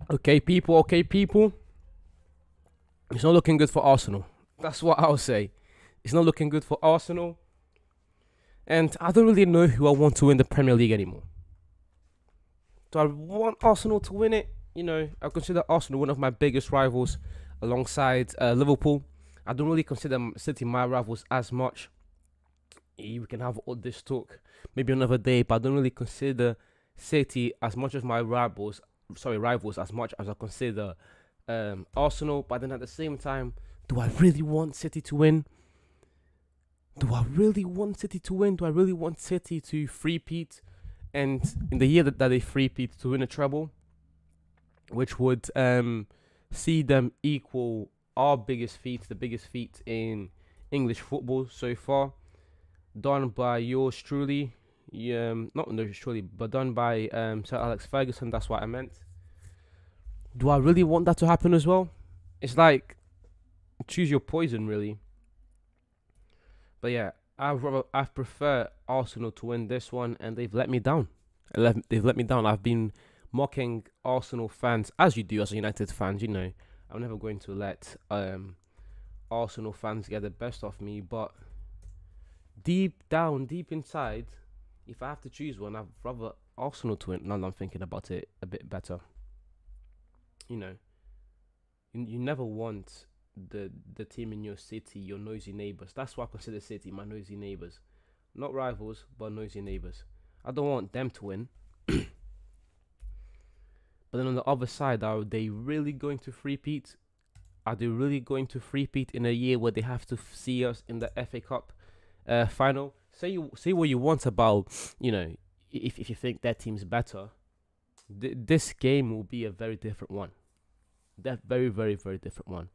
Okay, people. It's not looking good for Arsenal. That's what I'll say. It's not looking good for Arsenal. And I don't really know who I want to win the Premier League anymore. Do I want Arsenal to win it? I consider Arsenal one of my biggest rivals alongside Liverpool. I don't really consider City my rivals as much. We can have all this talk maybe another day, but I don't really consider City as much as my rivals as much as I consider Arsenal. But then at the same time, do I really want City to win? Do I really want City to win? Do I really want City to three-peat? And in the year that they three-peat to win a treble, which would see them equal our biggest feat, the biggest feat in English football so far, done by yours truly, not yours truly, but done by Sir Alex Ferguson. That's what I meant. Do I really want that to happen as well? It's like choose your poison, really. But yeah, I prefer Arsenal to win this one, and they've let me down. They've let me down. I've been mocking Arsenal fans, as you do as a United fans. I'm never going to let Arsenal fans get the best of me. But deep down, deep inside, if I have to choose one, I'd rather Arsenal to win. Now that I'm thinking about it a bit better. You never want the team in your city, your noisy neighbours. That's why I consider City my noisy neighbours. Not rivals, but noisy neighbours. I don't want them to win. But then on the other side, are they really going to three-peat? Are they really going to three-peat in a year where they have to see us in the FA Cup final? Say what you want about, if you think that team's better. This game will be a very different one. That very, very, very different one.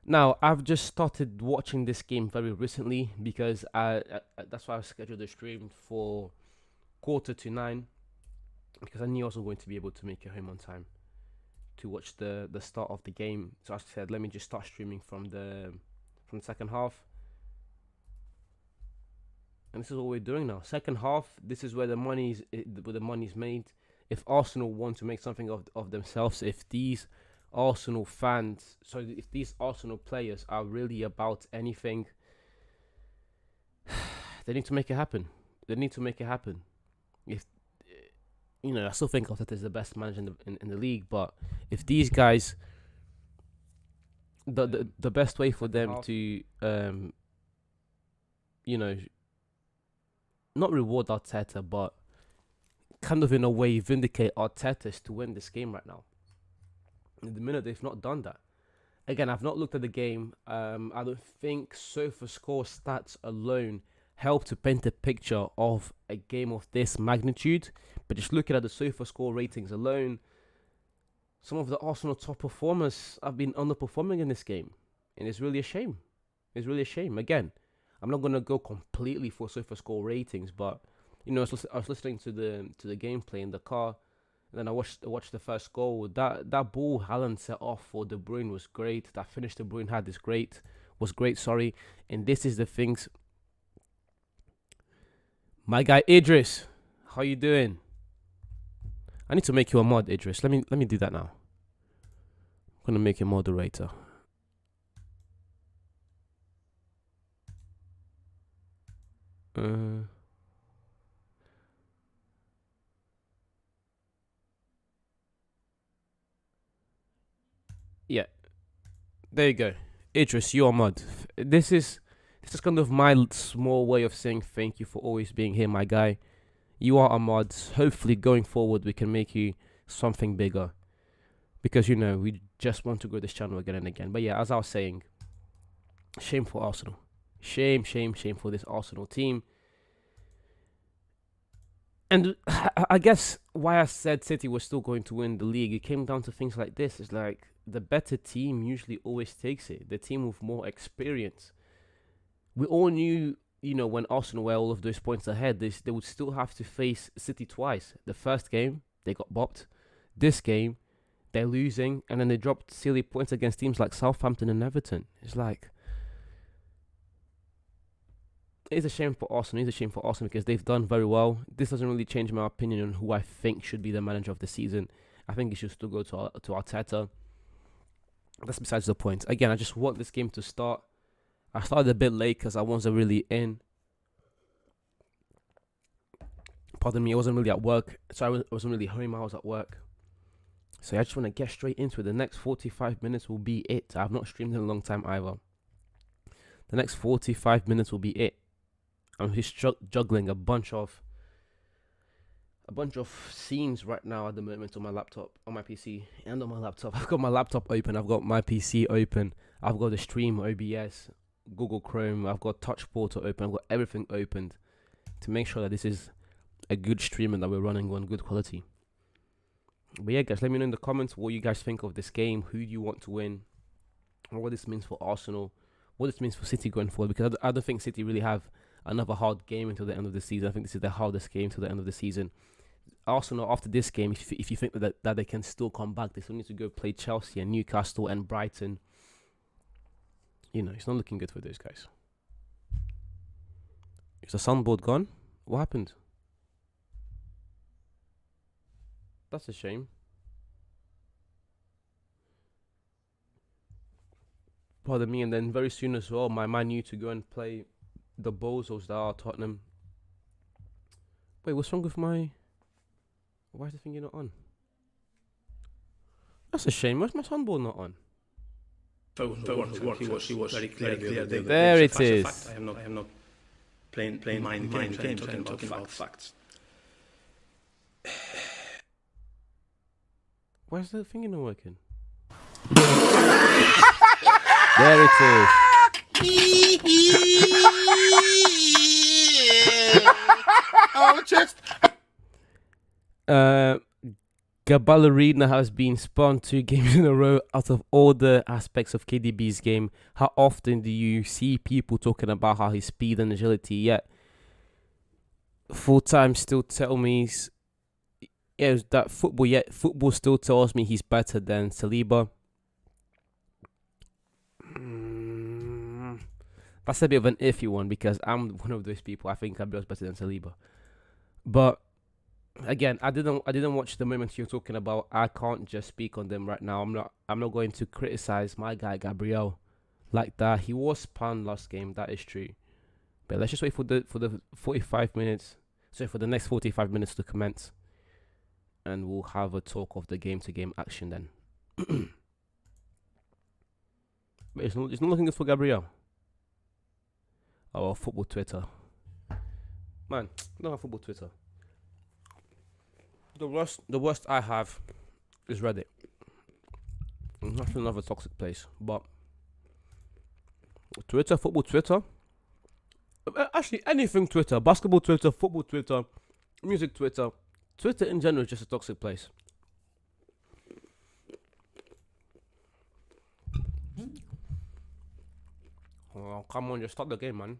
Now, I've just started watching this game very recently because that's why I scheduled the stream for 8:45, because I knew I wasn't going to be able to make it home on time to watch the start of the game. So I said, let me just start streaming from the second half. And this is what we're doing now. Second half, this is where the money's made. If Arsenal want to make something of themselves, if these Arsenal fans, if these Arsenal players are really about anything, they need to make it happen. They need to make it happen. If I still think Arteta is the best manager in the league, but if these guys, the best way for them to not reward Arteta, but kind of in a way vindicate Arteta is to win this game right now. In the minute they've not done that. Again, I've not looked at the game. I don't think SofaScore stats alone help to paint a picture of a game of this magnitude. But just looking at the SofaScore ratings alone, some of the Arsenal top performers have been underperforming in this game, and it's really a shame. It's really a shame. Again, I'm not gonna go completely for SofaScore ratings, but I was listening to the gameplay in the car. And then I watched the first goal. That ball Haaland set off for De Bruyne was great. That finish De Bruyne had was great. Sorry, and this is the things. My guy Idris, how you doing? I need to make you a mod, Idris. Let me do that now. I'm gonna make you a moderator. Yeah, there you go. Idris, you're mod. This is kind of my small way of saying thank you for always being here, my guy. You are a mod. Hopefully, going forward, we can make you something bigger. Because, we just want to grow this channel again and again. But yeah, as I was saying, shame for Arsenal. Shame for this Arsenal team. And I guess why I said City was still going to win the league, it came down to things like this. It's like the better team usually always takes it. The team with more experience. We all knew, when Arsenal were all of those points ahead, they would still have to face City twice. The first game, they got bopped. This game, they're losing, and then they dropped silly points against teams like Southampton and Everton. It's like, it's a shame for Arsenal. It's a shame for Arsenal because they've done very well. This doesn't really change my opinion on who I think should be the manager of the season. I think it should still go to Arteta. That's besides the point. Again, I just want this game to start. I started a bit late because I wasn't really in. Pardon me, I wasn't really at work. So I wasn't really home, I was at work. So I just want to get straight into it. The next 45 minutes will be it. I've not streamed in a long time either. The next 45 minutes will be it. I'm just juggling a bunch of scenes right now at the moment on my laptop, on my PC, and on my laptop. I've got my laptop open. I've got my PC open. I've got the stream, OBS, Google Chrome. I've got Touch Portal open. I've got everything opened to make sure that this is a good stream and that we're running on good quality. But yeah, guys, let me know in the comments what you guys think of this game. Who do you want to win? Or what this means for Arsenal. What this means for City going forward. Because I don't think City really have another hard game until the end of the season. I think this is the hardest game till the end of the season. Arsenal, after this game, if you think that they can still come back, they still need to go play Chelsea and Newcastle and Brighton. You know, it's not looking good for those guys. Is the soundboard gone? What happened? That's a shame. Pardon me, and then very soon as well, my Man U to go and play the Bozos that are Tottenham. Wait, what's wrong with my... Why is the thing not on? That's a shame. Why's my soundboard not on? He was very clear. There it is. I am not playing mind games. Talking about facts. Why's the thing not working? There it is. Oh, chest. Gaballerina has been spun 2 games in a row out of all the aspects of KDB's game. How often do you see people talking about how his speed and agility, yet full time still tell me that football still tells me he's better than Saliba. That's a bit of an iffy one because I'm one of those people. I think Gabriel's better than Saliba. But again, I didn't watch the moments you're talking about. I can't just speak on them right now. I'm not going to criticize my guy Gabriel like that. He was spun last game, that is true. But let's just wait for the 45 minutes. So for the next 45 minutes to commence. And we'll have a talk of the game-to-game action then. But it's not looking good for Gabriel. Oh, football Twitter. Man, I don't have football Twitter. The worst I have is Reddit. That's another toxic place. But Twitter, football Twitter. Actually, anything Twitter. Basketball Twitter, football Twitter, music Twitter. Twitter in general is just a toxic place. Oh, come on, just start the game, man.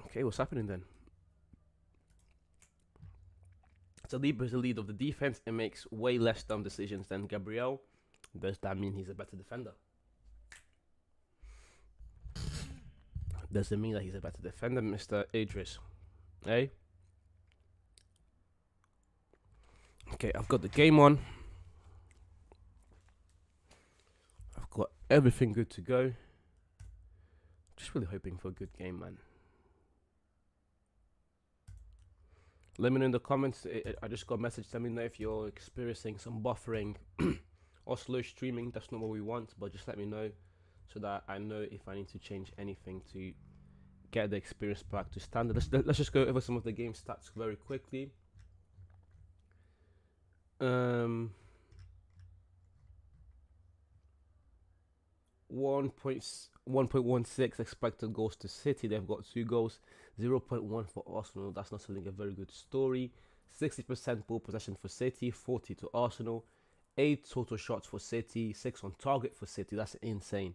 Okay, what's happening then? Saliba is the lead of the defense and makes way less dumb decisions than Gabriel. Does that mean he's a better defender? Does it mean that he's a better defender, Mr. Idris? Eh? Okay, I've got the game on. I've got everything good to go. Just really hoping for a good game, man. Let me know in the comments. I just got a message. Let me know if you're experiencing some buffering or slow streaming. That's not what we want, but just let me know so that I know if I need to change anything to get the experience back to standard. Let's just go over some of the game stats very quickly. 1.16 expected goals to City. They've got 2 goals. 0.1 for Arsenal. That's not selling a very good story. 60% ball possession for City, 40 to Arsenal. 8 total shots for City, 6 on target for City. That's insane.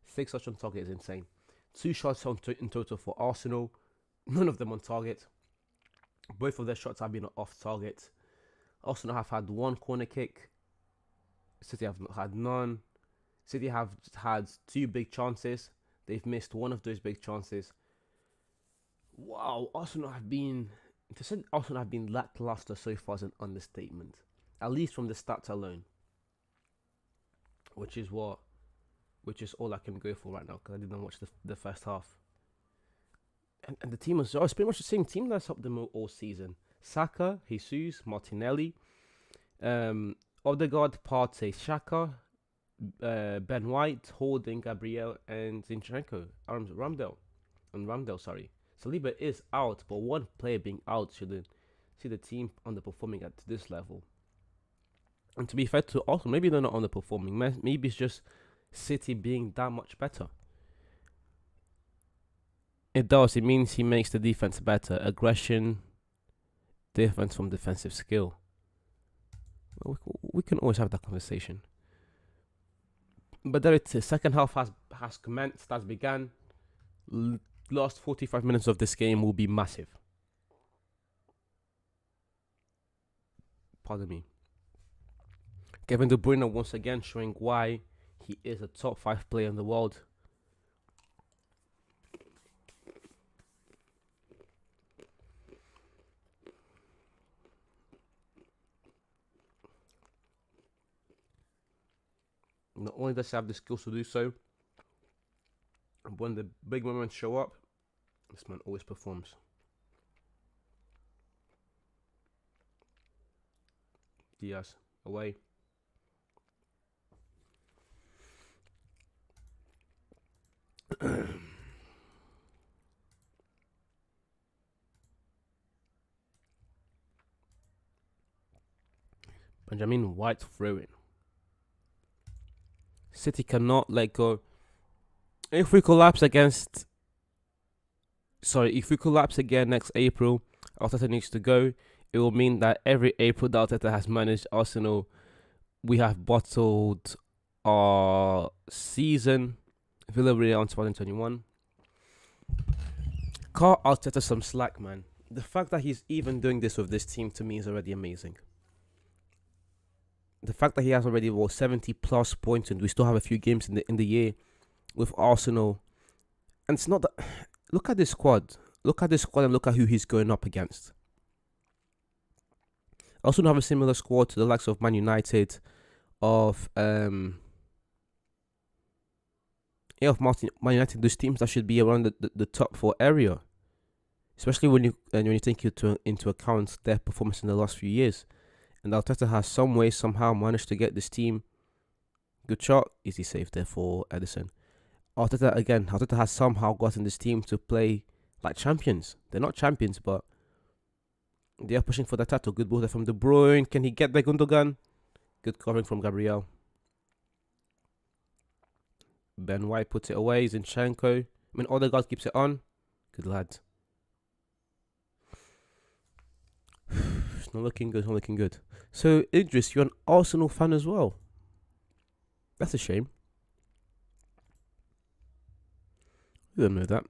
6 shots on target is insane. 2 shots in total for Arsenal. None of them on target. Both of their shots have been off target. Arsenal have had 1 corner kick. City have not had none. City have had 2 big chances. They've missed one of those big chances. Wow, Arsenal have been to say Arsenal have been lackluster so far is an understatement. At least from the stats alone, which is what, which is all I can go for right now because I didn't watch the first half. And the team was, oh, it's pretty much the same team that's helped them all season. Saka, Jesus, Martinelli, Odegaard, Partey, Xhaka, Ben White, Holding, Gabriel, and Zinchenko, Ramdale, sorry. Saliba is out, but one player being out shouldn't see the team underperforming at this level. And to be fair to Arsenal, maybe they're not underperforming. Maybe it's just City being that much better. It does. It means he makes the defense better. Aggression, difference from defensive skill. We can always have that conversation. But there it is. Second half has commenced, has begun. Last 45 minutes of this game will be massive. Pardon me. Kevin De Bruyne once again showing why he is a top 5 player in the world. Not only does he have the skills to do so, when the big moments show up, this man always performs. Diaz away. Benjamin White throwing. City cannot let go. If we collapse again next April, Arteta needs to go. It will mean that every April that Arteta has managed Arsenal, we have bottled our season. Villarreal in 2021. Cut Arteta some slack, man. The fact that he's even doing this with this team to me is already amazing. The fact that he has already 70 plus points and we still have a few games in the year with Arsenal, and it's not that. Look at this squad. Look at this squad and look at who he's going up against. Arsenal have a similar squad to the likes of Man United, of Man United. Those teams that should be around the top 4 area, especially when you take into account their performance in the last few years. And Arteta has somehow managed to get this team. Good shot, easy save there for Edison. Arteta has somehow gotten this team to play like champions. They're not champions, but they are pushing for the title. Good ball there from De Bruyne. Can he get there, Gundogan? Good covering from Gabriel. Ben White puts it away. Zinchenko. Odegaard keeps it on. Good lad. It's not looking good. So, Idris, you're an Arsenal fan as well. That's a shame. You don't know that.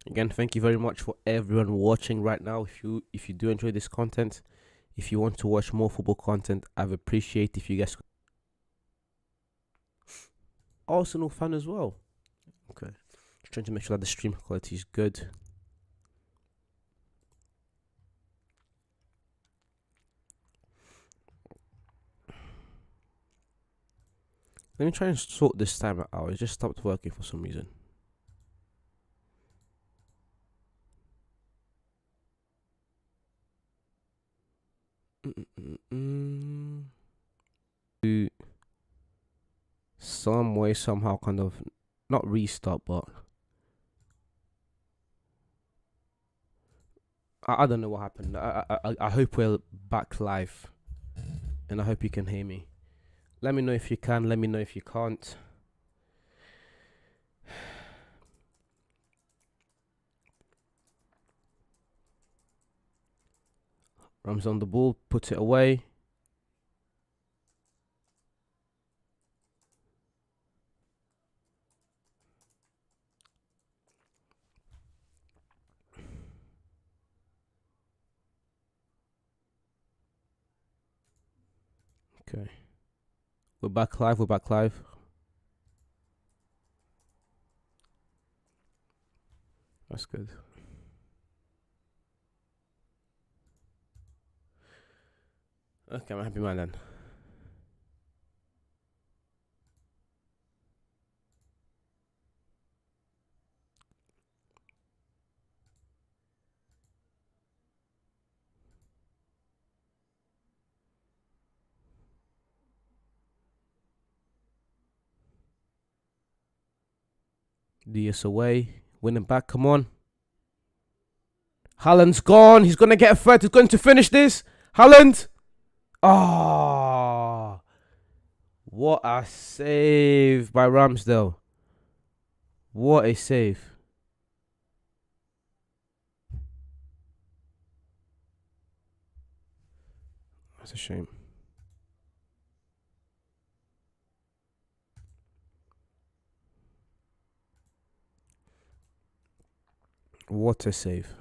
Again, thank you very much for everyone watching right now. If you do enjoy this content, if you want to watch more football content, I'd appreciate if you guys. Arsenal fan as well. Okay. Just trying to make sure that the stream quality is good. Let me try and sort this timer out. It just stopped working for some reason. Some way, somehow, kind of not restart, but I don't know what happened. I hope we're back live, and I hope you can hear me. Let me know if you can. Let me know if you can't. Rams on the ball, puts it away. Okay. We're back live. We're back live. That's good. Okay, I'm a happy man then. DS away. Winning back. Come on. Haaland's gone. He's going to get a threat. He's going to finish this. Haaland. Oh. What a save by Ramsdale. What a save. That's a shame. What a save.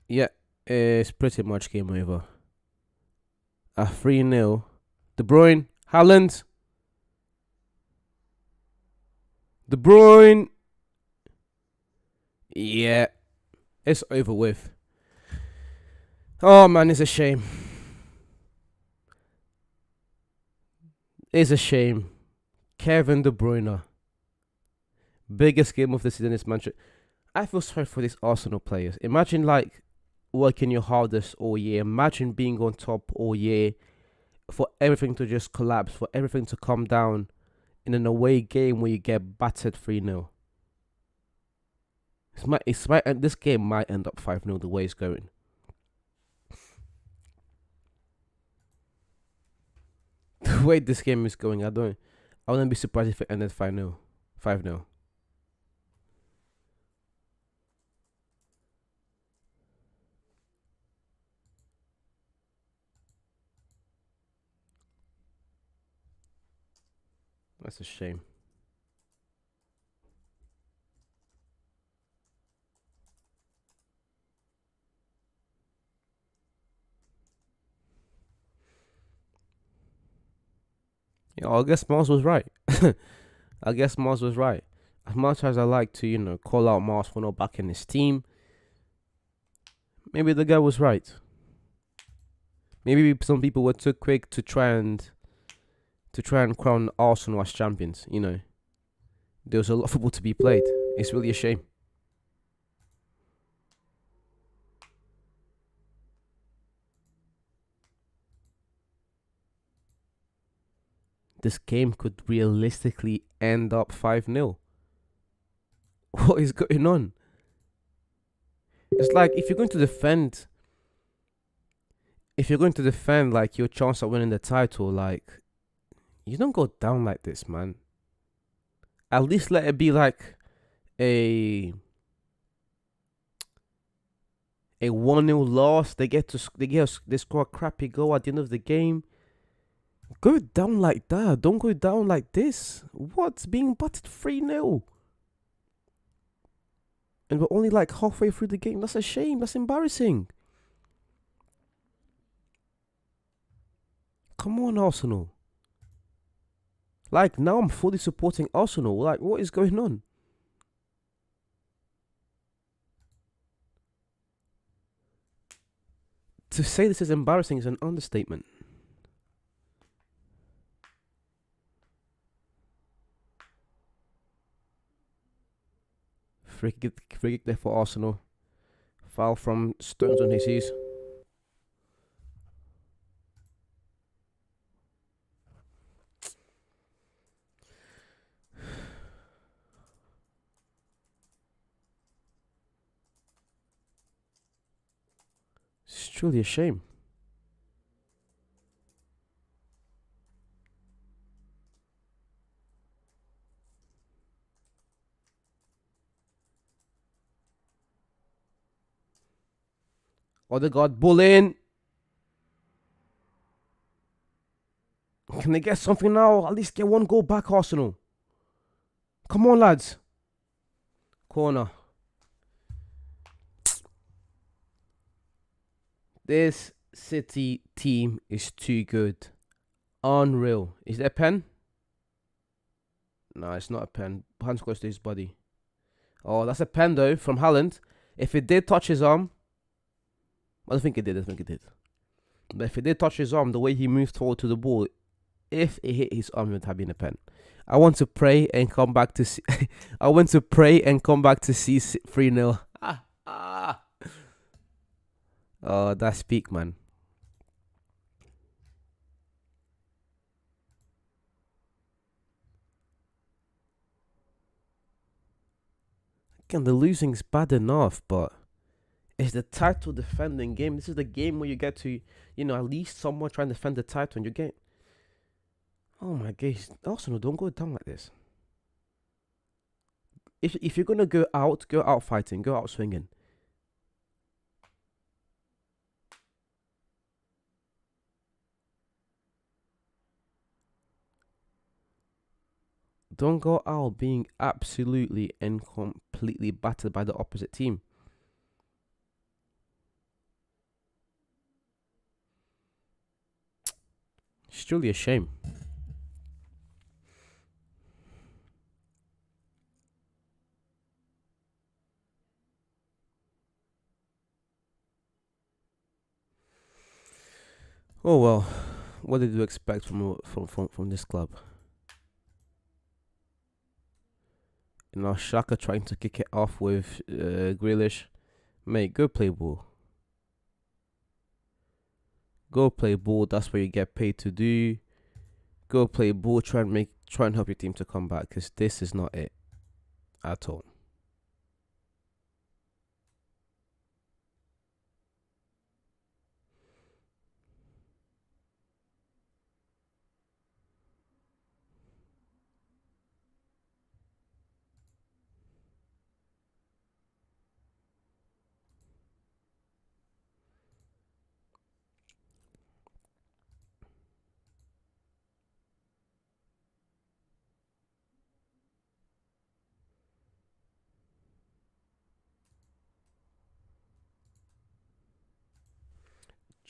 Yeah, it's pretty much game over. A 3-0. De Bruyne. Haaland. De Bruyne. Yeah. It's over with. Oh man, it's a shame. It's a shame. Kevin De Bruyne. Biggest game of the season is Manchester. I feel sorry for these Arsenal players. Imagine like working your hardest all year. Imagine being on top all year. For everything to just collapse. For everything to come down in an away game where you get battered 3-0. This game might end up 5-0 the way it's going. The way this game is going, I wouldn't be surprised if it ended 5-0. 5-0. That's a shame. Yeah, I guess Mars was right. I guess Mars was right. As much as I like to, call out Mars for not backing his team, maybe the guy was right. Maybe some people were too quick to try and crown Arsenal as champions. There was a lot of football to be played. It's really a shame. This game could realistically end up 5-0. What is going on? It's like if you're going to defend like your chance of winning the title, like you don't go down like this, man. At least let it be like a 1-0 loss. They score a crappy goal at the end of the game. Go down like that. Don't go down like this. What's being battered 3-0? And we're only like halfway through the game. That's a shame. That's embarrassing. Come on, Arsenal. Like, now I'm fully supporting Arsenal. Like, what is going on? To say this is embarrassing is an understatement. Free kick there for Arsenal. Foul from Stones on Jesus. It's truly a shame. Odegaard bull in. Can they get something now? At least get one goal back, Arsenal. Come on, lads. Corner. This City team is too good. Unreal. Is there a pen? No, it's not a pen. Hands close to his body. Oh, that's a pen though from Haaland. If it did touch his arm, I don't think it did. But if it did touch his arm, the way he moved forward to the ball, if it hit his arm, it would have been a pen. I want to pray and come back to see. I want to pray and come back to see 3-0. Oh, that's peak, man. Again, the losing's bad enough, but it's the title defending game. This is the game where you get to, at least someone trying to defend the title, and you get. Oh my gosh, Arsenal, don't go down like this. If you're gonna go out fighting, go out swinging. Don't go out being absolutely and completely battered by the opposite team. It's truly a shame. Oh well, what did you expect from this club? Shaka trying to kick it off with Grealish. Mate, go play ball. Go play ball. That's what you get paid to do. Go play ball. Try and help your team to come back, because this is not it at all.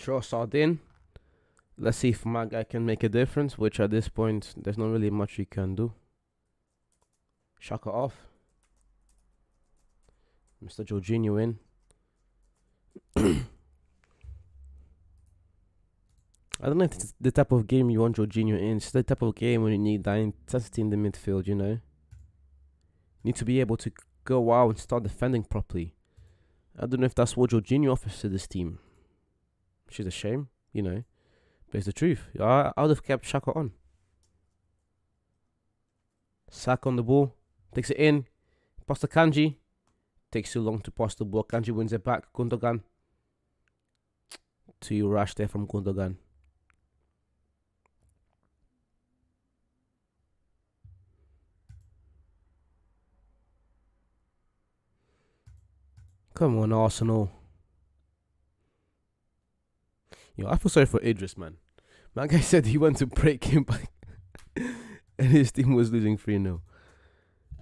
Trossard in. Let's see if my guy can make a difference, which at this point, there's not really much you can do. Shaka off. Mr. Jorginho in. I don't know if it's the type of game you want Jorginho in. It's the type of game when you need that intensity in the midfield, You need to be able to go out and start defending properly. I don't know if that's what Jorginho offers to this team. Which is a shame, But it's the truth. I would have kept Shaka on. Saka on the ball. Takes it in. Pass to Kanji. Takes too long to pass the ball. Kanji wins it back. Gundogan. Too rash there from Gundogan. Come on, Arsenal. I feel sorry for Idris, man. My guy said he went to break him back. And his team was losing 3-0.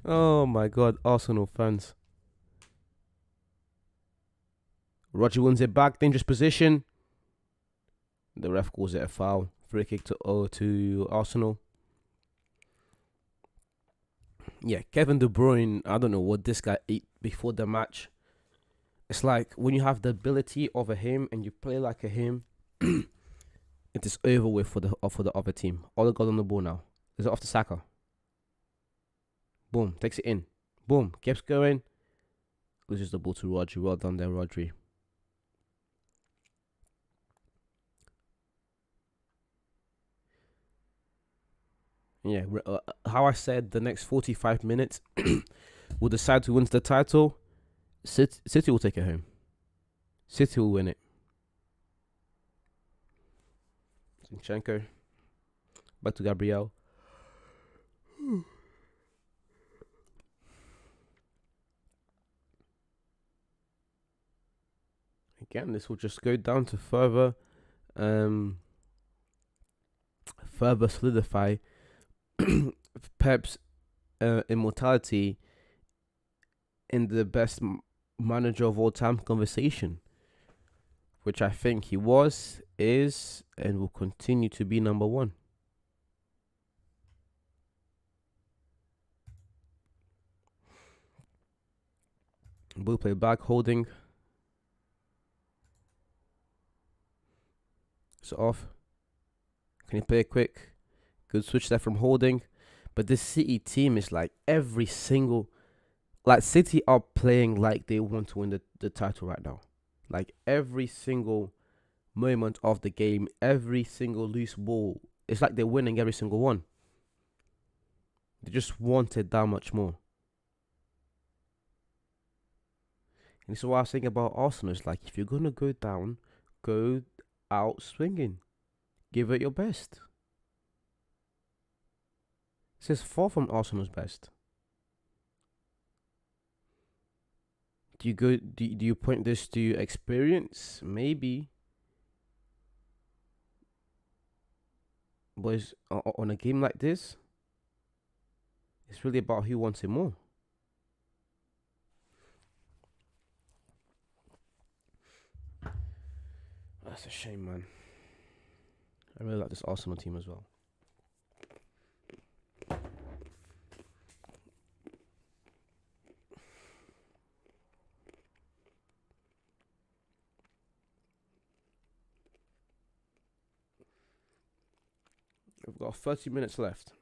Oh my god, Arsenal fans. Roger wins it back. Dangerous position. The ref calls it a foul. Free kick to Arsenal. Yeah, Kevin De Bruyne, I don't know what this guy ate before the match. It's like when you have the ability of a him and you play like a him, it is over with for the other team. All got on the ball now. Is it off to Saka? Boom, takes it in. Boom, keeps going. Loses the ball to Rodri. Well done there, Rodri. Yeah, how I said the next 45 minutes will decide who wins the title. City will take it home. City will win it. Zinchenko. Back to Gabriel. Again, this will just go down to further solidify Pep's immortality in the best manager of all time conversation, which I think he was, is, and will continue to be number one. Bull play back, holding. It's off. Can he play it quick? Good switch there from holding. But this City team is like every single... Like, City are playing like they want to win the title right now. Like, every single moment of the game, every single loose ball, it's like they're winning every single one. They just want it that much more. And this is what I was saying about Arsenal. It's like, if you're going to go down, go out swinging. Give it your best. This is far from Arsenal's best. Do you point this to experience? Maybe. But on a game like this, it's really about who wants it more. That's a shame, man. I really like this Arsenal team as well. We've got 30 minutes left.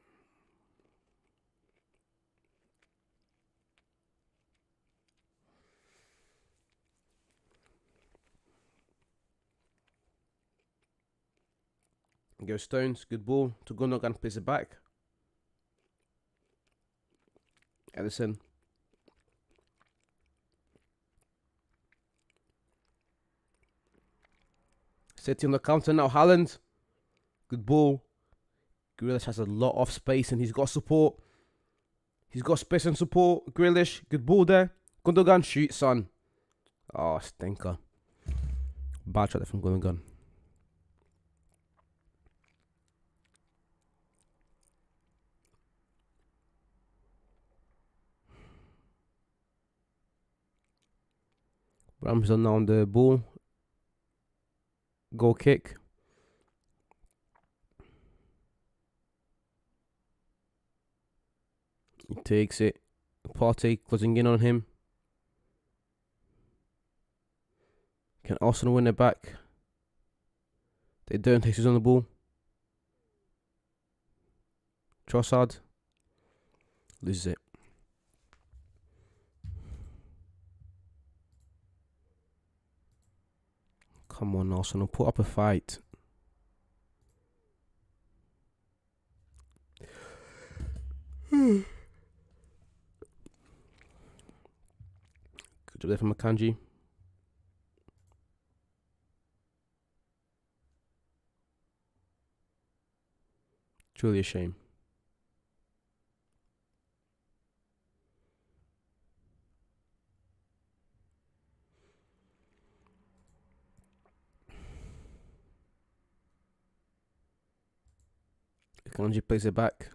Go Stones, good ball to Gundogan, plays it back. Edison. City on the counter now, Haaland. Good ball. Grealish has a lot of space and he's got support. He's got space and support. Grealish, good ball there. Gundogan, shoot, son. Oh, stinker. Bad shot there from Gundogan. Ramsdale now on the ball. Goal kick. He takes it. Partey closing in on him. Can Arsenal win it back? They don't. Jesus on the ball. Trossard loses it. Come on, Arsenal, put up a fight. Good job there from Akanji. Truly a shame. Akanji plays it back.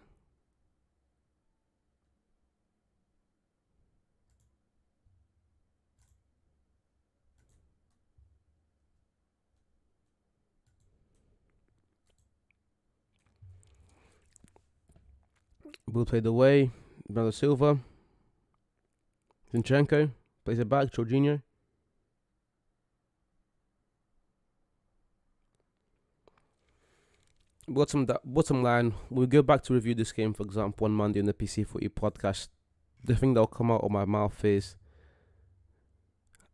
Ball played away. Bernardo Silva. Zinchenko plays it back. Jorginho. Bottom line, we'll go back to review this game, for example, on Monday on the PC Footy podcast. The thing that'll come out of my mouth is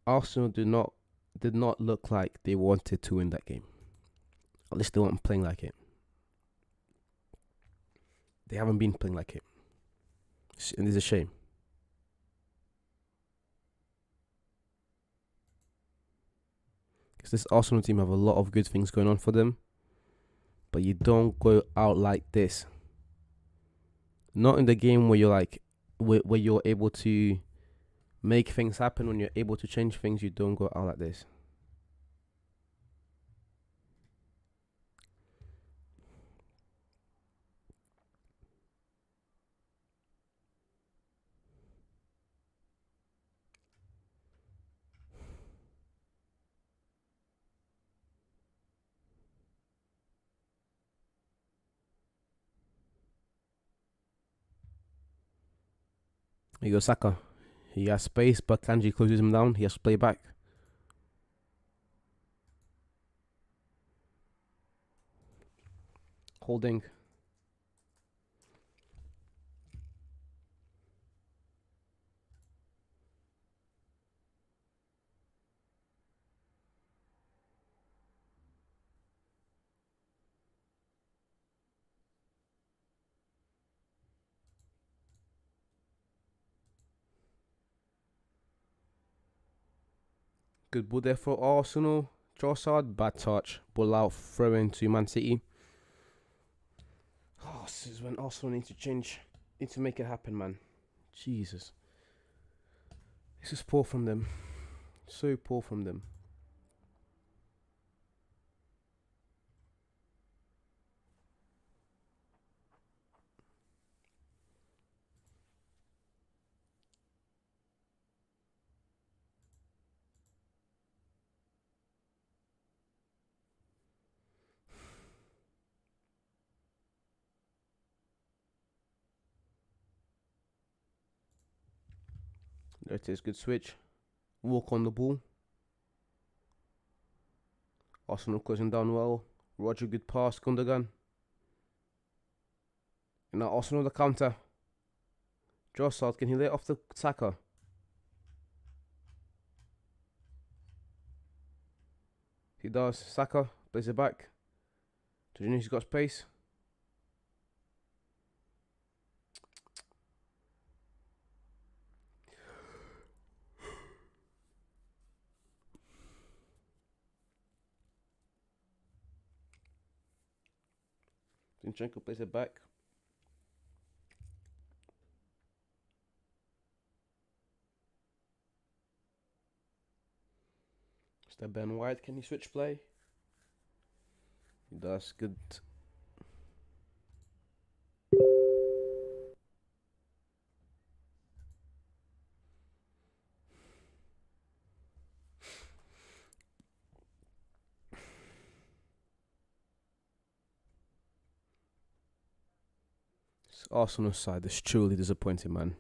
Arsenal did not look like they wanted to win that game. At least they weren't playing like it. They haven't been playing like it. And it's a shame. Because this Arsenal team have a lot of good things going on for them. But you don't go out like this. Not in the game where you're like, where you're able to make things happen, when you're able to change things, you don't go out like this. Here you go, Saka. He has space, but Kanji closes him down. He has to play back. Holding. Good ball there for Arsenal. Trossard, bad touch. Ball out, throw into Man City. Oh, this is when Arsenal need to change. Need to make it happen, man. Jesus. This is poor from them. So poor from them. There it is, good switch. Walk on the ball. Arsenal closing down well. Roger, good pass. Gundogan. And now Arsenal the counter. Trossard, can he lay it off the Saka? He does. Saka plays it back. Jorginho's got space. Zinchenko plays it back. Step Ben White, can he switch play? He does, good. This Arsenal side is truly disappointing, man.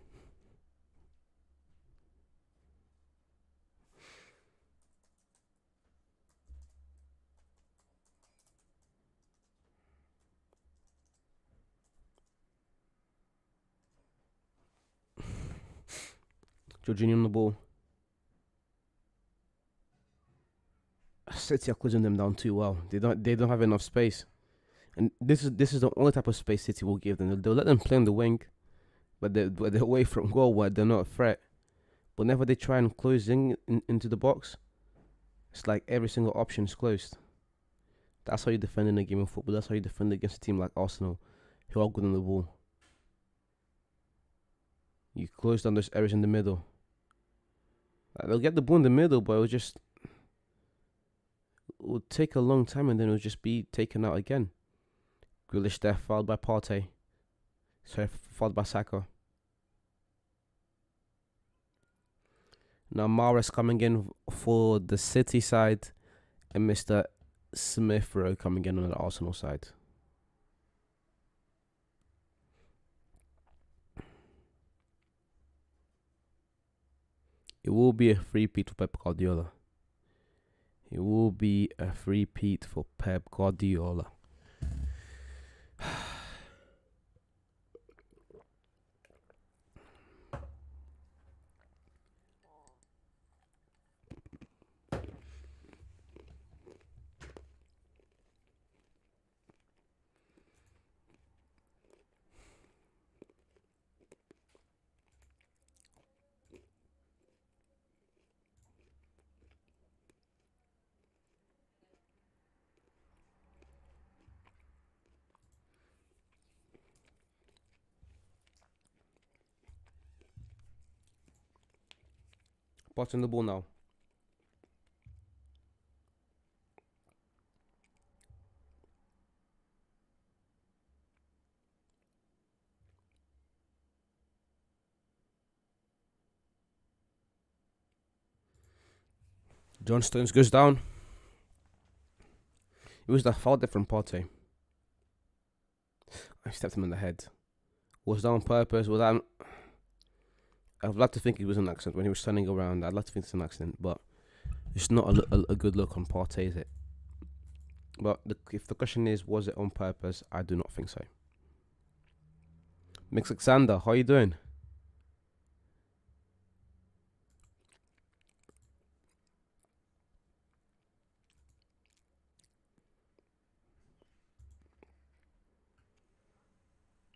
Jorginho on the ball. City are closing them down too well. They don't have enough space. And this is the only type of space City will give them. They'll let them play on the wing, but they're away from goal where they're not a threat. But whenever they try and close into the box, it's like every single option is closed. That's how you defend in a game of football. That's how you defend against a team like Arsenal, who are good on the ball. You close down those areas in the middle. They'll get the ball in the middle, but it would take a long time, and then it would just be taken out again. Grealish there, fouled by Partey. Sorry, fouled by Saka. Now Mahrez coming in for the City side, and Mr. Smith Rowe coming in on the Arsenal side. It will be a free-peat for Pep Guardiola. It will be a free-peat for Pep Guardiola. Passing the ball now. John Stones goes down. It was the foul there from Partey. I stepped him in the head. Was that on purpose? Was that... I'd like to think it was an accident when he was turning around. I'd like to think it's an accident, but it's not a good look on Partey, is it? But if the question is, was it on purpose? I do not think so. Mix Alexander, how are you doing?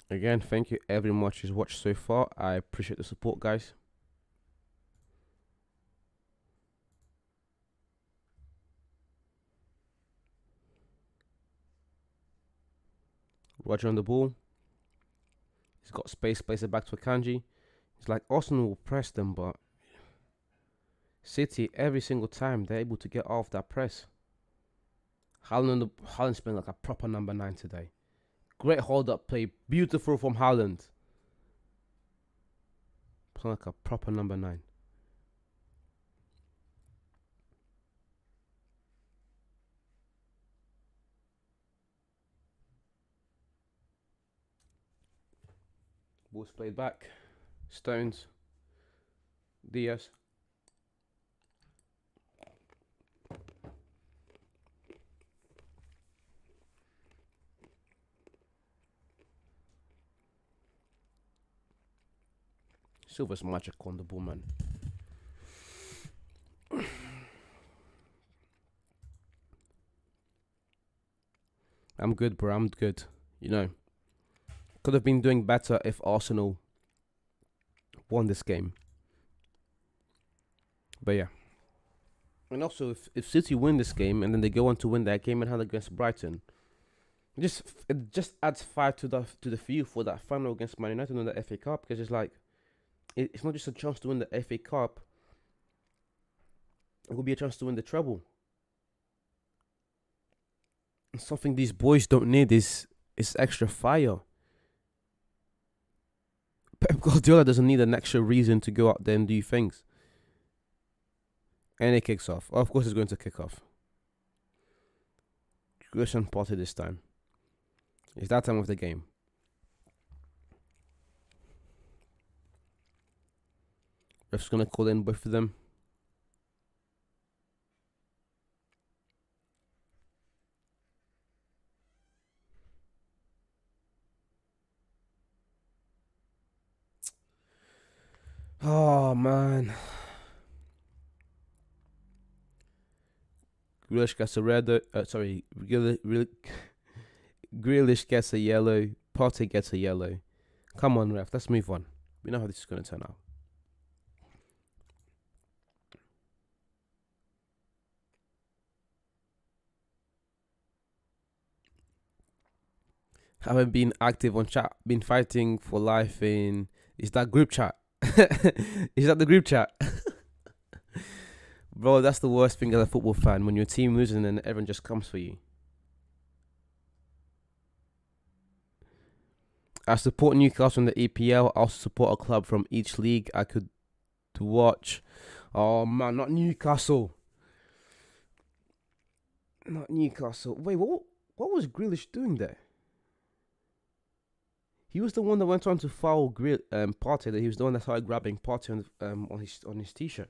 Again, thank you every much who's watched so far. I appreciate the support, guys. Roger on the ball. He's got space, plays it back to Akanji. It's like Arsenal will press them, but City, every single time, they're able to get off that press. Haaland's been like a proper number 9 today. Great hold-up play. Beautiful from Haaland. Playing like a proper number 9. Ball's played back. Stones. Diaz. Silver's magic on the ball, man. I'm good, bro. I'm good. You know, could have been doing better if Arsenal won this game. But yeah. And also, if City win this game and then they go on to win that game and hand against Brighton, it just adds fire to the field for that final against Man United in the FA Cup, because it's like it's not just a chance to win the FA Cup. It will be a chance to win the treble. And something these boys don't need is extra fire. Pep Guardiola doesn't need an extra reason to go out there and do things. And it kicks off. Of course, it's going to kick off. Christian Potter this time. It's that time of the game. Ref's gonna call in both of them. Oh man. Grealish gets a red. Grealish gets a yellow. Partey gets a yellow. Come on, ref. Let's move on. We know how this is going to turn out. Haven't been active on chat. Been fighting for life in. Is that group chat? Is that the group chat? Bro, that's the worst thing as a football fan, when your team loses and then everyone just comes for you. I support Newcastle in the EPL. I also support a club from each league I could watch. Oh man, not Newcastle. Not Newcastle. Wait, what was Grealish doing there? He was the one that went on to foul Partey. That he was the one that started grabbing Partey on his t-shirt.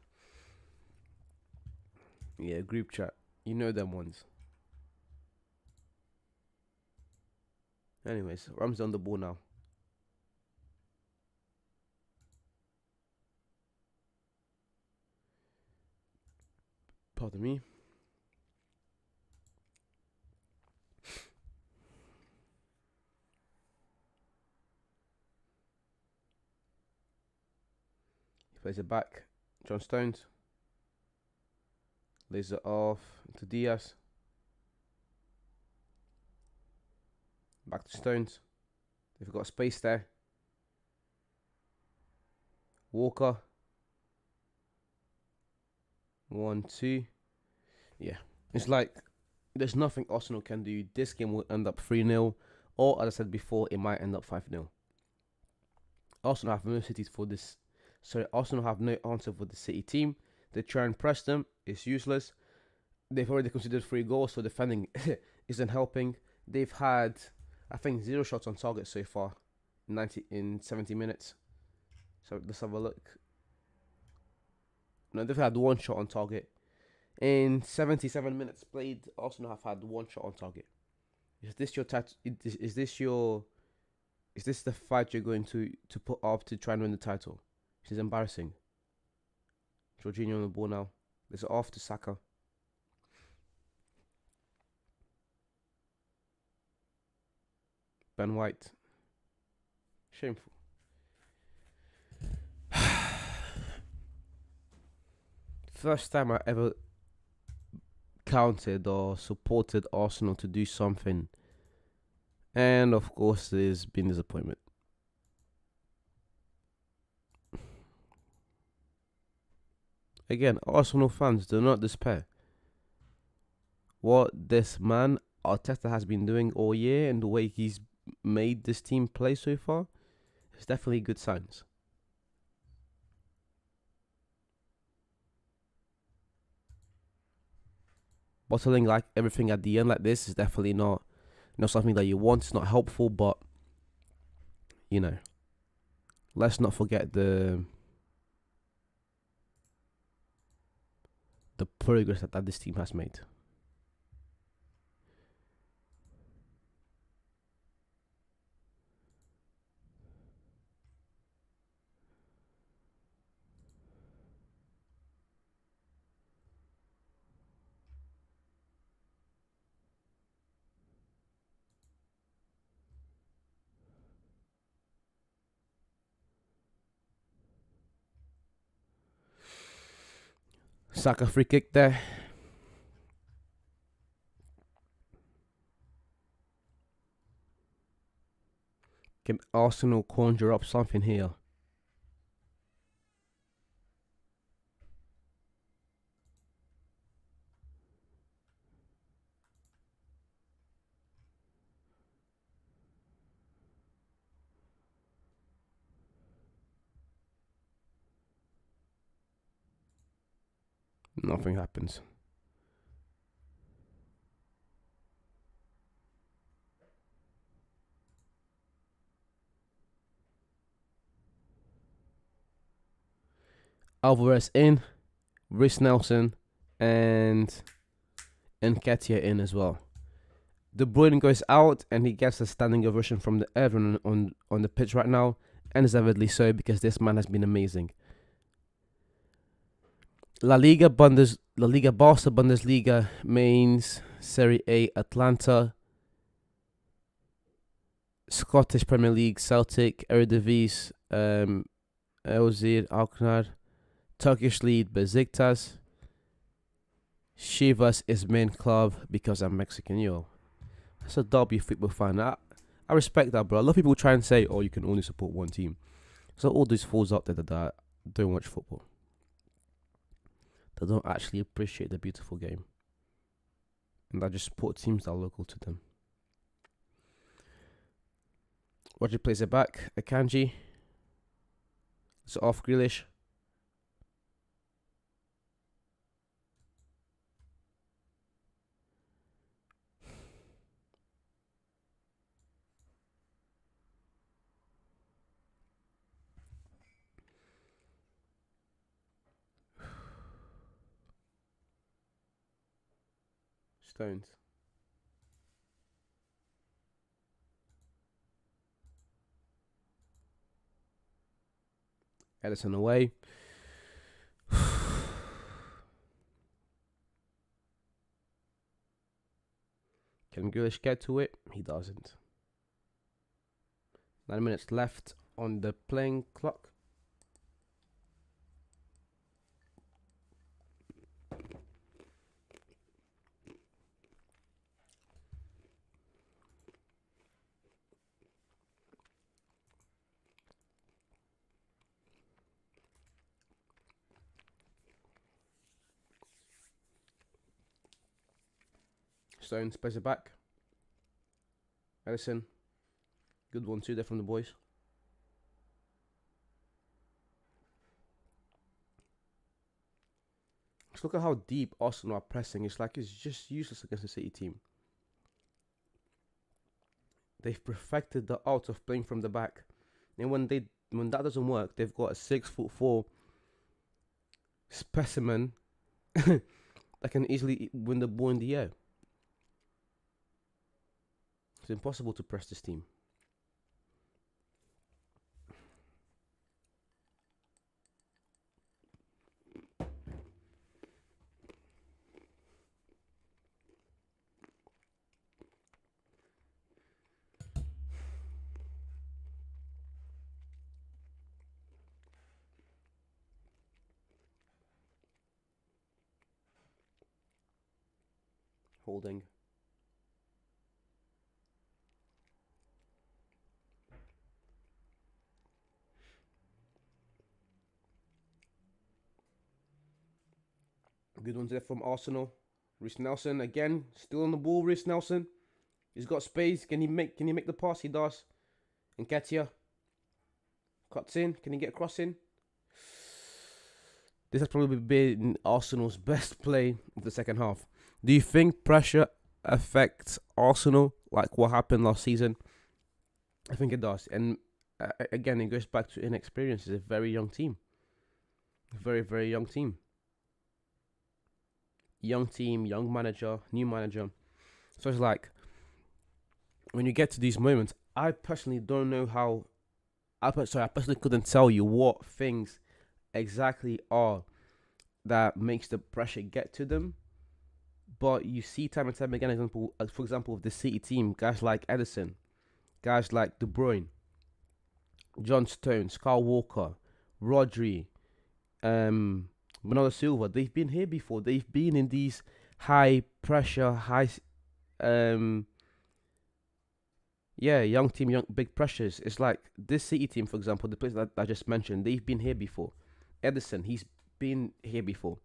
Yeah, group chat. You know them ones. Anyways, Ramsey on the ball now. Pardon me. He plays it back. John Stones. Lays it off to Diaz. Back to Stones. They've got space there. Walker. 1, 2. Yeah. It's like there's nothing Arsenal can do. This game will end up 3-0. Or, as I said before, it might end up 5-0. Arsenal have no cities for this. Sorry, Arsenal have no answer for the City team. They try and press them. It's useless. They've already considered 3 goals, so defending isn't helping. They've had, I think, 0 shots on target so far in 70 minutes. So let's have a look. No, they've had one shot on target. In 77 minutes played, Arsenal have had one shot on target. Is this your is this the fight you're going to put up to try and win the title? Which is embarrassing. Jorginho on the ball now. It's off to Saka. Ben White. Shameful. First time I ever counted or supported Arsenal to do something. And of course, there's been disappointment. Again, Arsenal fans, do not despair. What this man, Arteta, has been doing all year and the way he's made this team play so far, is definitely good signs. Bottling like everything at the end like this is definitely not something that you want. It's not helpful, but let's not forget the progress that this team has made. Saka free kick there. Can Arsenal conjure up something here? Nothing happens. Alvarez in, Rhys Nelson, and Nketiah in as well. De Bruyne goes out and he gets a standing ovation from everyone on the pitch right now, and deservedly so because this man has been amazing. La Liga, Barca, Bundesliga, Mainz, Serie A, Atlanta, Scottish Premier League, Celtic, Eredivisie, Elzir, Alkmaar, Turkish League, Besiktas, Chivas is main club because I'm Mexican, yo. That's a W football fan. I respect that, bro. A lot of people try and say, oh, you can only support one team. So all these fools out there that don't watch football, that don't actually appreciate the beautiful game, and that just support teams that are local to them. Roger plays it back. Akanji. It's off Grealish. Stones. Edison away. Can Grealish get to it? He doesn't. 9 minutes left on the playing clock. Stones plays it back. Edison. Good 1-2 there from the boys. Just look at how deep Arsenal are pressing. It's like it's just useless against the City team. They've perfected the art of playing from the back. And when that doesn't work, they've got a 6'4" specimen that can easily win the ball in the air. It's impossible to press this team. Holding. Good ones there from Arsenal. Reece Nelson again, still on the ball. Reece Nelson, he's got space. Can he make the pass? He does. Nketiah cuts in. Can he get across in? This has probably been Arsenal's best play of the second half. Do you think pressure affects Arsenal like what happened last season? I think it does. And again, it goes back to inexperience. It's a very young team. Very, very young team. Young team, young manager, new manager. So it's like, when you get to these moments, I personally don't know how. I personally couldn't tell you what things exactly are that makes the pressure get to them. But you see time and time again, for example, with the City team, guys like Edison, guys like De Bruyne, John Stones, Kyle Walker, Rodri, Bernardo Silva, they've been here before. They've been in these high pressure, young team, big pressures. It's like this City team, for example, the players that I just mentioned, they've been here before. Edison, he's been here before.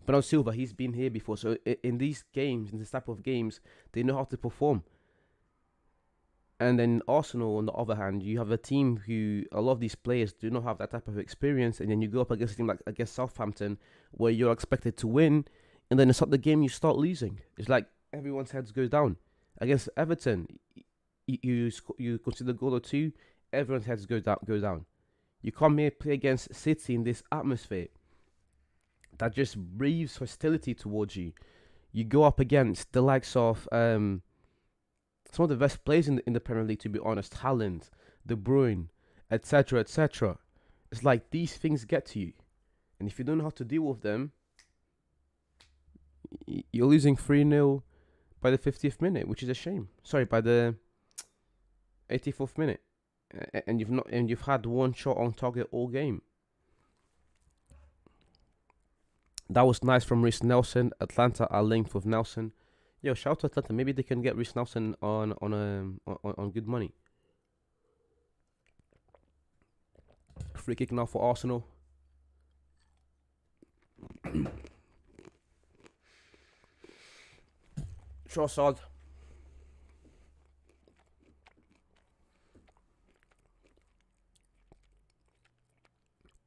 Bernardo Silva, he's been here before. So in these games, in this type of games, they know how to perform. And then Arsenal, on the other hand, you have a team who a lot of these players do not have that type of experience, and then you go up against a team like against Southampton, where you're expected to win, and then it's not the game you start losing. It's like everyone's heads go down. Against Everton, you consider a goal or two, everyone's heads go down. You come here play against City in this atmosphere that just breathes hostility towards you. You go up against the likes of some of the best players in the Premier League, to be honest. Haaland, De Bruyne, etc., etc. It's like these things get to you. And if you don't know how to deal with them, you're losing 3-0 by the 50th minute, which is a shame. Sorry, by the 84th minute. And you've had one shot on target all game. That was nice from Reece Nelson. Atlanta are linked with Nelson. Yo, shout out to Atlanta. Maybe they can get Reece Nelson on good money. Free kick now for Arsenal. Trossard.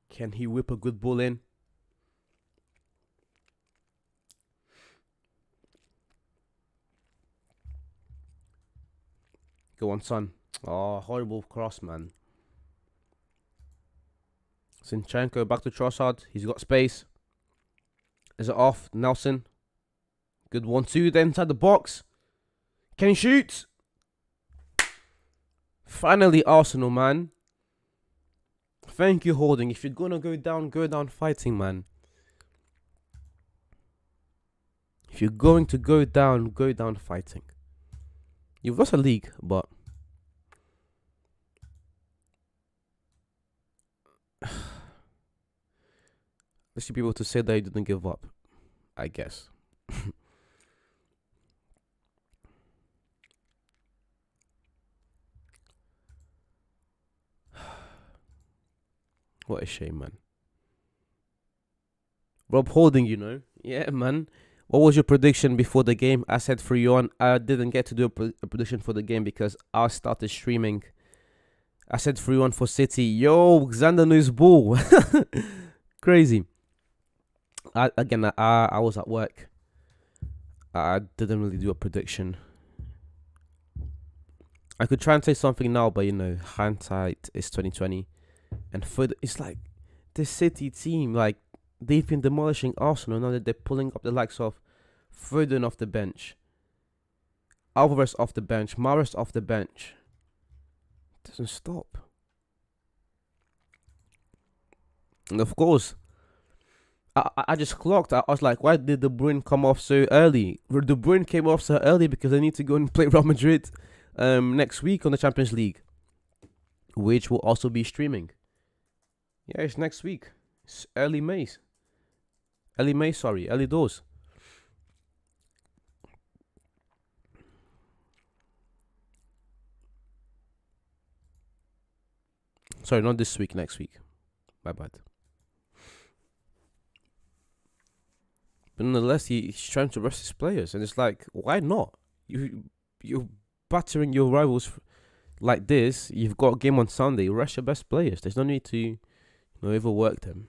Can he whip a good ball in? Go on, son. Oh, horrible cross, man. Zinchenko back to Trossard. He's got space. Is it off? Nelson. Good 1-2 then inside the box. Can he shoot? Finally, Arsenal, man. Thank you, Holding. If you're gonna go down fighting, man. If you're going to go down fighting. You've lost a league, but there should be able to say that you didn't give up, I guess. What a shame, man. Rob Holding, you know. Yeah, man. What was your prediction before the game? I said 3-1. I didn't get to do a prediction for the game because I started streaming. I said 3-1 for City. Yo, Xander knows ball. Crazy. I was at work. I didn't really do a prediction. I could try and say something now, but you know, hindsight is 2020. And it's like the City team, like they've been demolishing Arsenal. Now that they're pulling up the likes of Foden off the bench, Alvarez off the bench, Mahrez off the bench. It doesn't stop. And of course, I just clocked. I was like, why did De Bruyne come off so early? De Bruyne came off so early because they need to go and play Real Madrid next week on the Champions League, which will also be streaming. Yeah, it's next week. It's early May. Early doors. Sorry, not this week, next week. My bad. But nonetheless, he's trying to rest his players, and it's like, why not? You're battering your rivals like this. You've got a game on Sunday. Rest your best players. There's no need to, overwork them.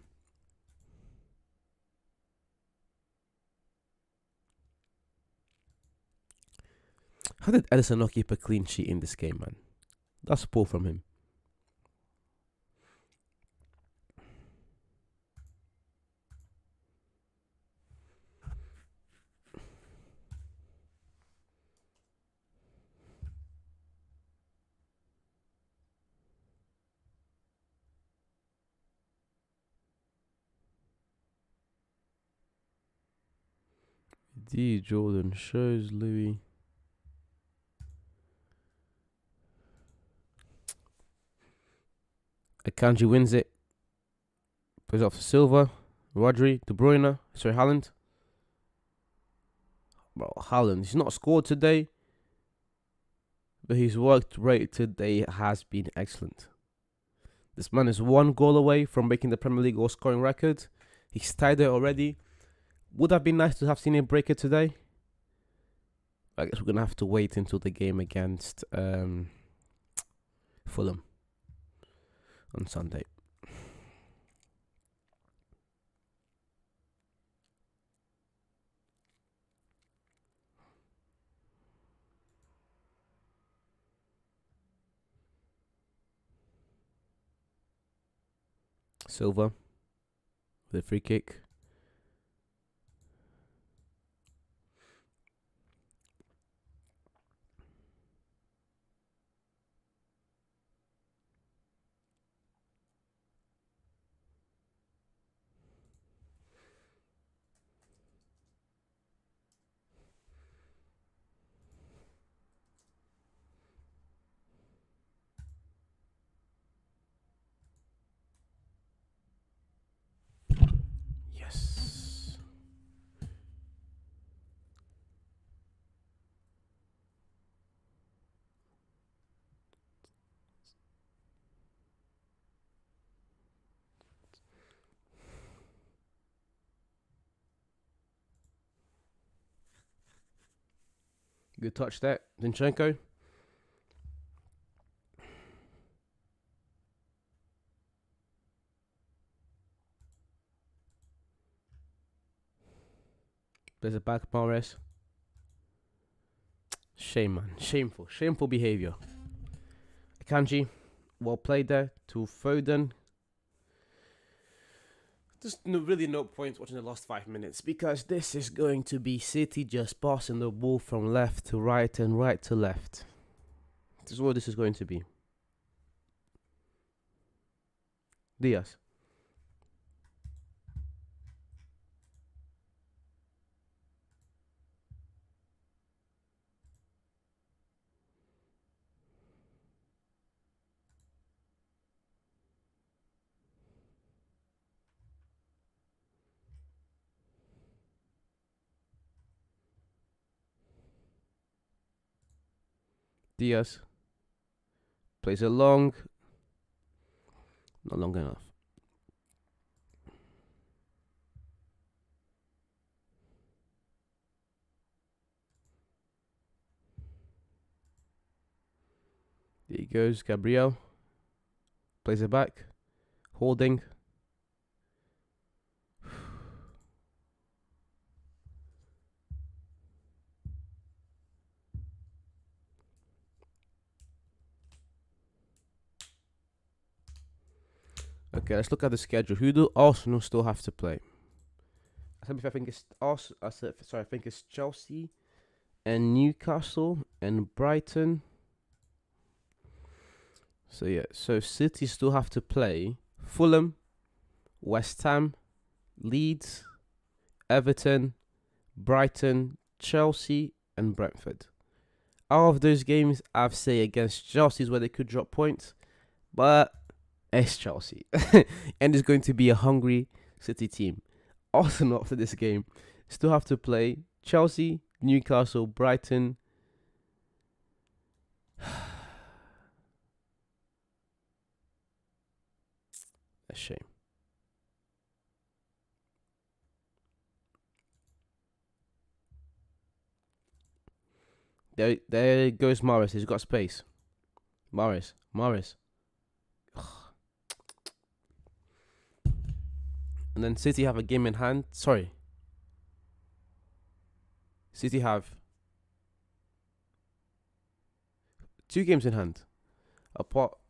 How did Ederson not keep a clean sheet in this game, man? That's poor from him. D. Jordan shows Louis. Akanji wins it. Plays off to Silva. Rodri. De Bruyne. Sorry, Haaland. Bro, Haaland. He's not scored today, but his work rate today has been excellent. This man is 1 goal away from breaking the Premier League goal scoring record. He's tied it already. Would have been nice to have seen him break it today. I guess we're going to have to wait until the game against Fulham on Sunday. Silva with a free kick. Yes. Good touch there, Zinchenko. There's a back, Mahrez. Shame, man. Shameful behaviour. Akanji, well played there to Foden. There's really no point watching the last 5 minutes because this is going to be City just passing the ball from left to right and right to left. This is what this is going to be. Diaz. Diaz plays it long. Not long enough. There he goes, Gabriel. Plays it back. Holding. Okay, let's look at the schedule. Who do Arsenal still have to play? I think it's also. Sorry, I think it's Chelsea and Newcastle and Brighton. So yeah, so City still have to play Fulham, West Ham, Leeds, Everton, Brighton, Chelsea, and Brentford. Out of those games, I'd say against Chelsea is where they could drop points, but it's Chelsea, and it's going to be a hungry City team. Arsenal after this game still have to play Chelsea, Newcastle, Brighton. A shame. There goes Morris. He's got space. Morris. And then City have a game in hand. Sorry. City have 2 games in hand.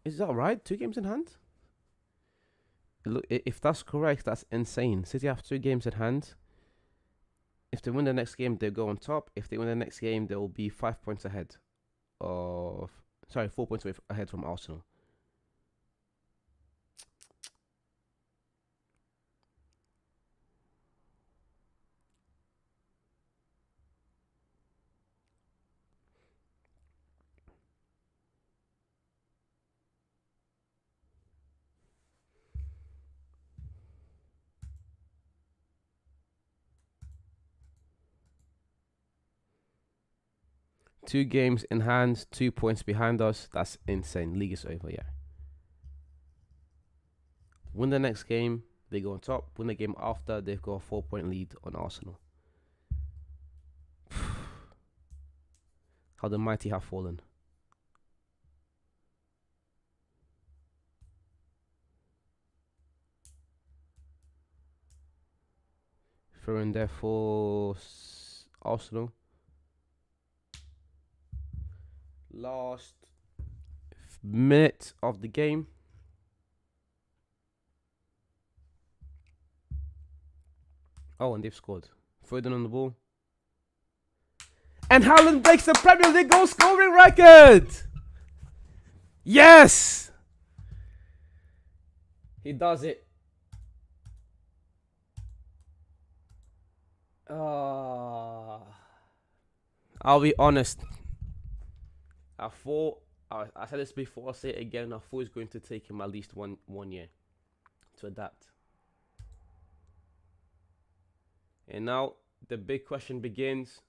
Is that right? 2 games in hand? Look, if that's correct, that's insane. City have 2 games in hand. If they win the next game, they'll go on top. If they win the next game, they will be 5 points ahead of... Sorry, 4 points ahead from Arsenal. Two games in hand, 2 points behind us. That's insane. League is over, yeah. Win the next game, they go on top. Win the game after, they've got a 4-point lead on Arsenal. How the mighty have fallen. Throw in there for Arsenal. Last minute of the game. Oh, and they've scored. Foden on the ball. And Haaland breaks the Premier League goal scoring record! Yes! He does it. I'll be honest. I said this before, I'll say it again. I thought it's going to take him at least one year to adapt. And now the big question begins.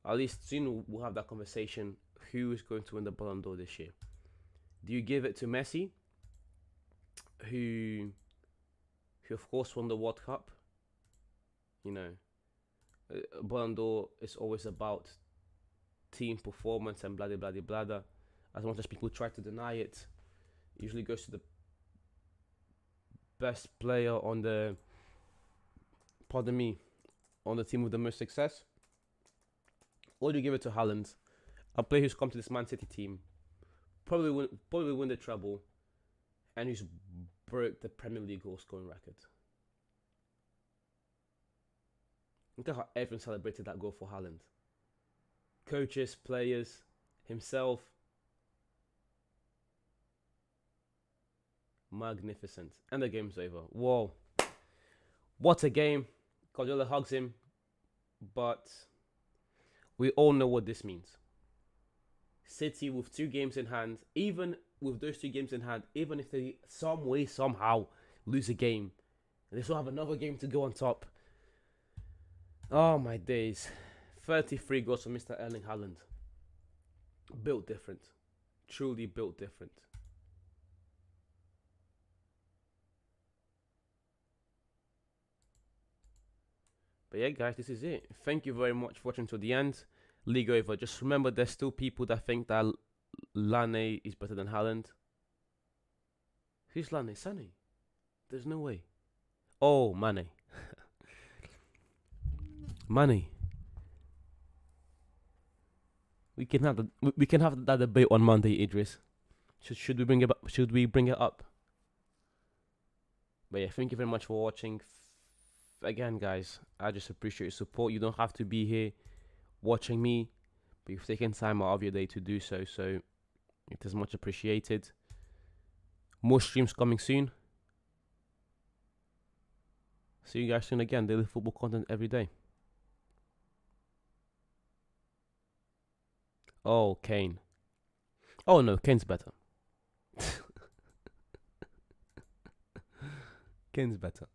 At least soon we'll have that conversation. Who is going to win the Ballon d'Or this year? Do you give it to Messi, who of course won the World Cup? You know, Ballon d'Or is always about team performance and blah blah blah blah. As much as people try to deny it, it usually goes to the best player on the, on the team with the most success. Or do you give it to Haaland, a player who's come to this Man City team, probably win the treble, and who's broke the Premier League goal scoring record? Look at how everyone celebrated that goal for Haaland. Coaches, players, himself. Magnificent. And the game's over. Whoa. What a game. Guardiola hugs him. But we all know what this means. City with 2 games in hand. Even with those 2 games in hand, even if they some way, somehow lose a game, they still have another game to go on top. Oh my days. 33 goals for Mr. Erling Haaland. Built different. Truly built different. But yeah, guys, this is it. Thank you very much for watching till the end. League over. Just remember, there's still people that think that Lane is better than Haaland. Who's Lane? Sané? There's no way. Oh, Mane. Mane. We can have that debate on Monday, Idris. Should we bring it up? Should we bring it up? But yeah, thank you very much for watching. again, guys, I just appreciate your support. You don't have to be here watching me, but you've taken time out of your day to do so. So it is much appreciated. More streams coming soon. See you guys soon again. Daily football content every day. Oh, Kane. Oh no, Kane's better. Kane's better.